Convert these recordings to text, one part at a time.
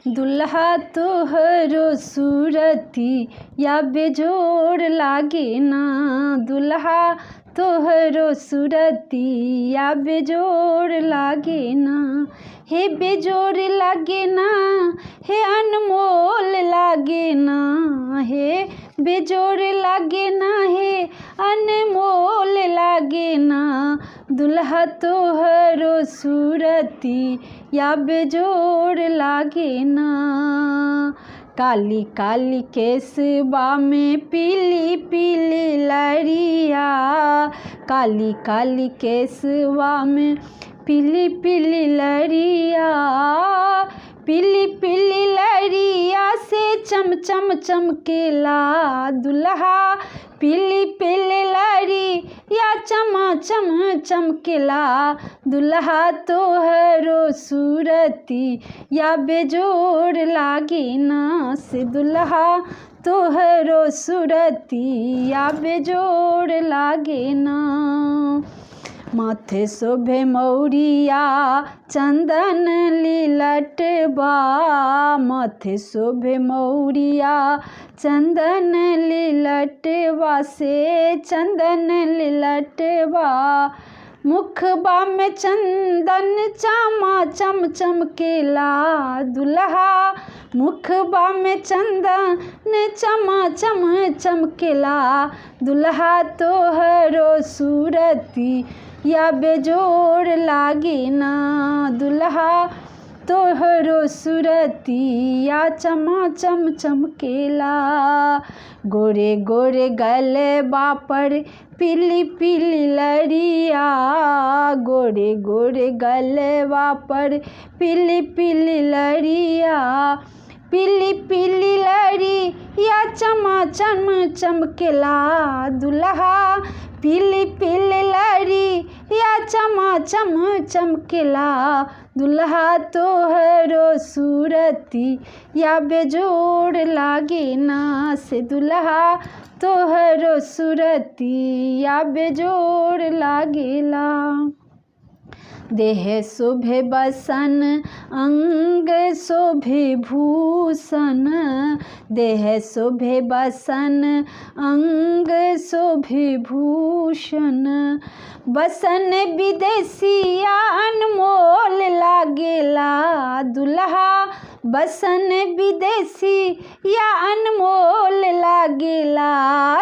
दुल्हा तोहरो सूरती या बेजोड़ लागे ना। दुल्हा तोहरो सूरती या बेजोड़ लागे ना। हे बेजोड़ लागे ना, हे अनमोल लागे ना। हे बेजोड़ लागे ना, हे अनमोल लागे ना। दुल्हा तोहरो सूरती या बेजोड़ लागे ना। काली काली केसबा में पीली पीली लड़िया। काली काली केसबा में पीली पीली लड़िया। पीली पीली लड़िया से चम चम चमकेला। दुल्हा पीली पीली लड़िया चमा चम चमकेला। दुल्हा तोहरो सूरती या बेजोड़ लागे ना। से दुल्हा तोहरो सूरती या बेजोड़ लागे ना। माथे शोभे मौरिया चंदन लीलटबा। माथे शोभे मौरिया चंदन लीलटबा से चंदन लीलटबा। मुखबा में चंदन चामा चम चमकेला। दुल्हा मुखबा में चंदन चमा चम चमकेला। दुल्हा तोहरो सूरती या बेजोड़ लागे ना। दुल्हा तोहरो सूरती या चमा चम चमकेला। गोरे गोरे गलबा पर पीली पीली लड़िया। गोरे गोरे गलबा पर पीली पीली लड़िया। पीली पीली लड़िया चमा चम चमकेला। दुल्हा पीली पीली लड़िया चमा चम चमकेला। दुल्हा तोहरो सूरती या बेजोड़ लागे ना। से दुल्हा तोहरो सूरती या बेजोड़ लागेला। देह शोभे बसन अंग शोभे भूषण। देह शोभे बसन अंग शोभे भूषण। बसन विदेशिया अनमोल लागेला। दुल्हा बसन विदेशी या अनमोल लागेला।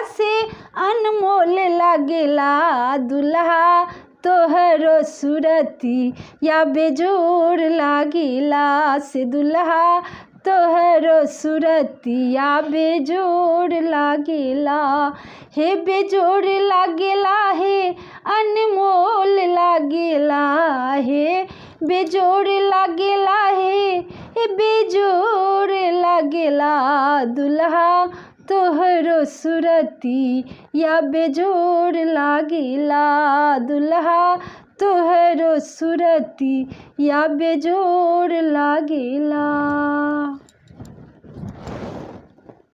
से अनमोल लागेला। दुल्हा तोहरो सूरती या बेजोड़ लागेला। से दुल्हा तोहरो सूरती या बेजोड़ लागेला। हे बेजोड़ लागेला, हे अनमोल लागेला। हे बेजोड़ लागेला, हे बेजोड़ लागेला। दुल्हा तोहरो सूरती या बेजोड़ लागेला। दुल्हा तोहरो सूरती या बेजोड़ लागेला।